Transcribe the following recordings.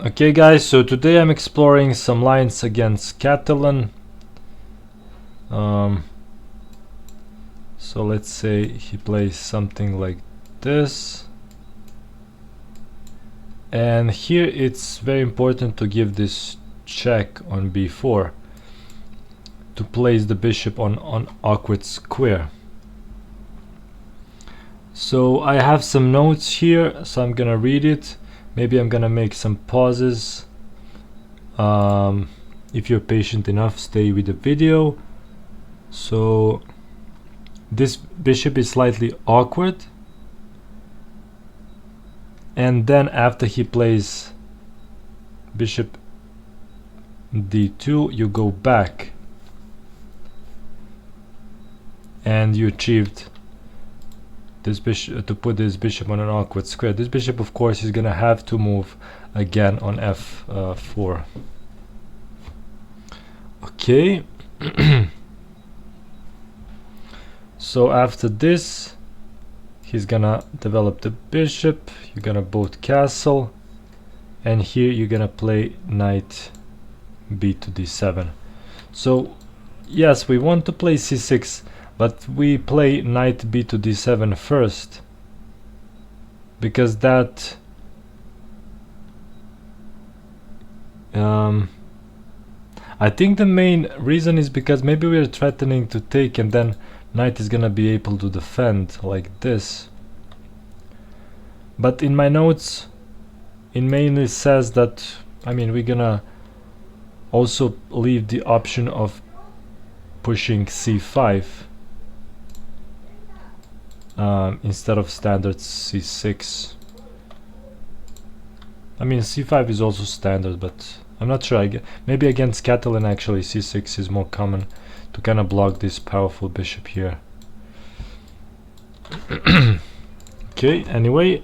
Okay guys, so today I'm exploring some lines against Catalan. So let's say he plays something like this. And here it's very important to give this check on b4 to place the bishop on awkward square. So I have some notes here, so I'm gonna read it. Maybe I'm gonna make some pauses. If you're patient enough, stay with the video. So this bishop is slightly awkward, and then after he plays bishop d2, you go back and you achieved this bishop, to put this bishop on an awkward square. This bishop, of course, is gonna have to move again on f4. Okay. So after this, he's gonna develop the bishop. You're gonna both castle, and here you're gonna play knight b to d7. So yes, we want to play c6, but we play knight b to d7 first, because that I think the main reason is because maybe we're threatening to take, and then knight is gonna be able to defend like this. But in my notes it mainly says that, I mean, we're gonna also leave the option of pushing c5 instead of standard c6. I mean, c5 is also standard, but I'm not sure. Maybe against Catalan actually c6 is more common to kind of block this powerful bishop here. Okay, anyway.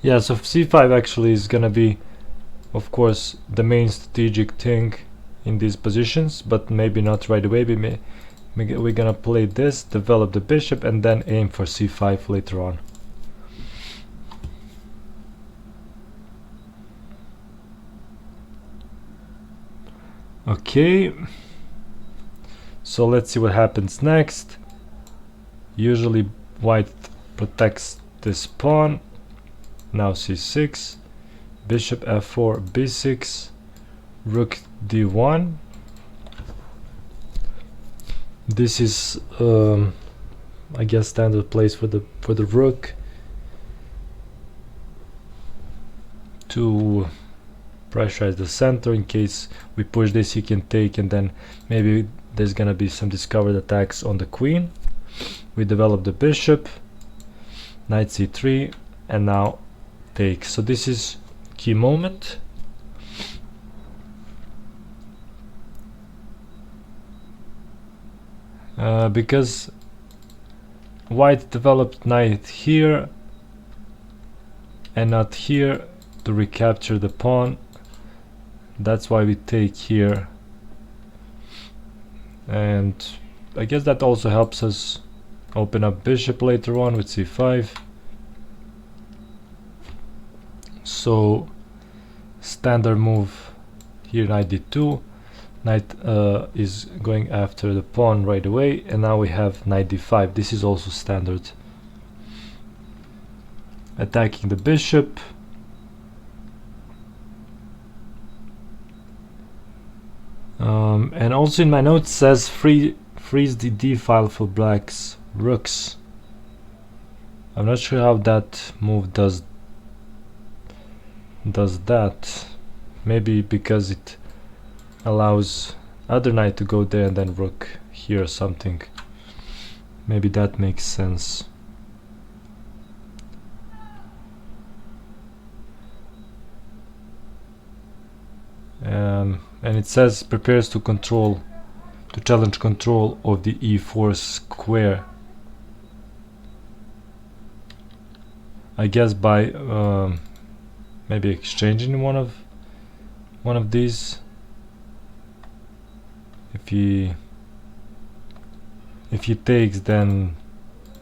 Yeah, so c5 actually is gonna be, of course, the main strategic thing in these positions, but maybe not right away. We're gonna play this, develop the bishop, and then aim for c5 later on. Okay, so let's see what happens next. Usually white protects this pawn. Now c6, bishop f4, b6, rook d1. This is I guess standard place for the rook to pressurize the center. In case we push this, he can take, and then maybe there's gonna be some discovered attacks on the queen. We develop the bishop, knight c3, and now take. So this is key moment. Because white developed knight here and not here to recapture the pawn. That's why we take here, and I guess that also helps us open up bishop later on with c5. So standard move here, knight d2. Knight is going after the pawn right away, and now we have knight d5. This is also standard. Attacking the bishop. And also in my notes says freeze the d file for black's rooks. I'm not sure how that move does that. Maybe because it allows other knight to go there and then rook here or something. Maybe that makes sense. And it says prepares to challenge control of the e4 square. I guess by maybe exchanging one of these. If he if he takes, then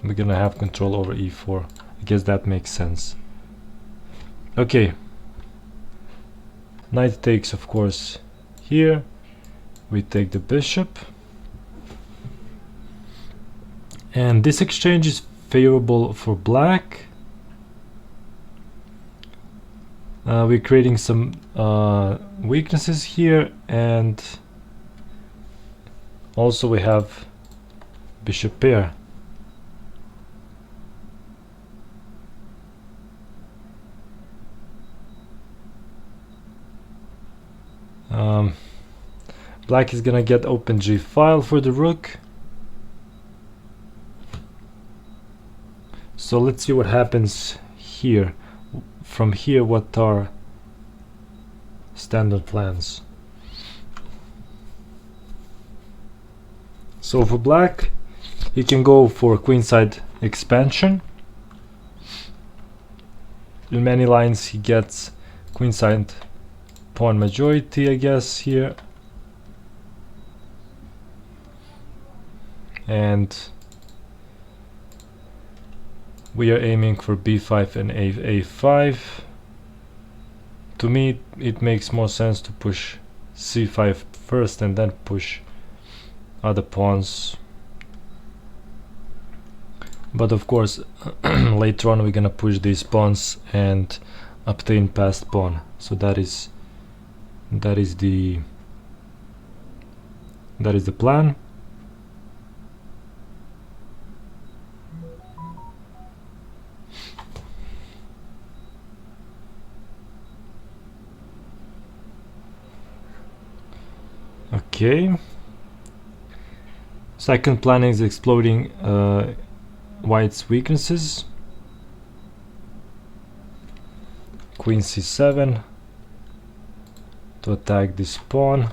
we're gonna have control over e4. I guess that makes sense. Okay, knight takes, of course. Here we take the bishop, and this exchange is favorable for black. We're creating some weaknesses here, and also we have bishop pair. Black is gonna get open g file for the rook. So let's see what happens here. From here, what are standard plans? So for black, he can go for queenside expansion. In many lines he gets queenside pawn majority, I guess, here. And we are aiming for b5 and a5. To me, it makes more sense to push c5 first and then push other pawns. But of course, later on we're gonna push these pawns and obtain passed pawn. So that is the plan. Okay. Second plan is exploiting white's weaknesses. Queen c7 to attack this pawn,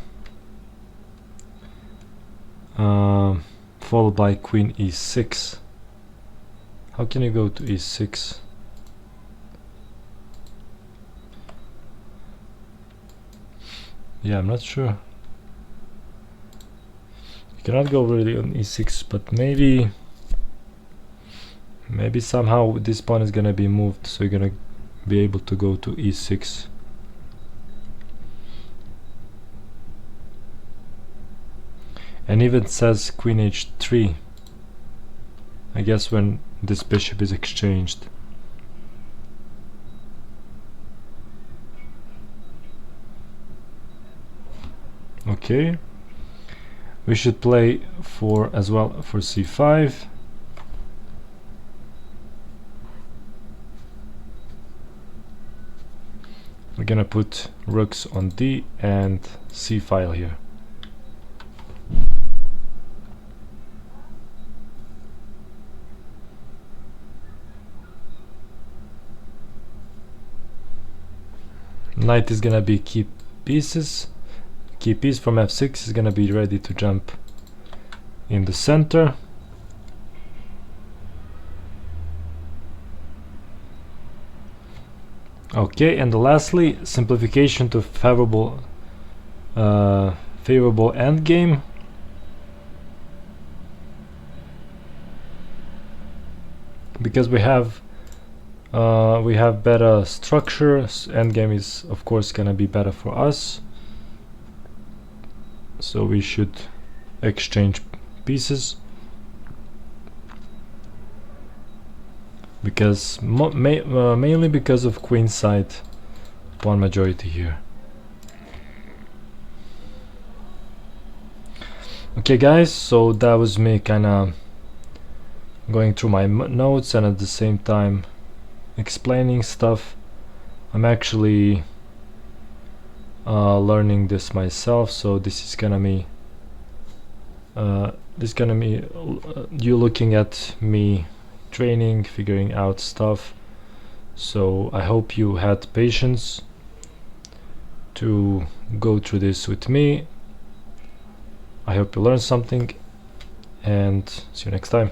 followed by queen e6. How can you go to e6? Yeah, I'm not sure. You cannot go really on e6, but maybe somehow this pawn is gonna be moved, so you're gonna be able to go to e6. And even says queen h3, I guess, when this bishop is exchanged. Okay, we should play for as well for c5. We're gonna put rooks on d and c file here. Knight is gonna be key pieces. Key piece from f6 is gonna be ready to jump in the center. Okay, and lastly, simplification to favorable endgame. Because we have better structure, endgame is of course gonna be better for us. So we should exchange pieces. Because mainly because of queenside pawn majority here. Okay guys, so that was me kinda going through my notes and at the same time explaining stuff. I'm actually learning this myself, so this is gonna be you looking at me training, figuring out stuff. So I hope you had patience to go through this with me. I hope you learned something, and see you next time.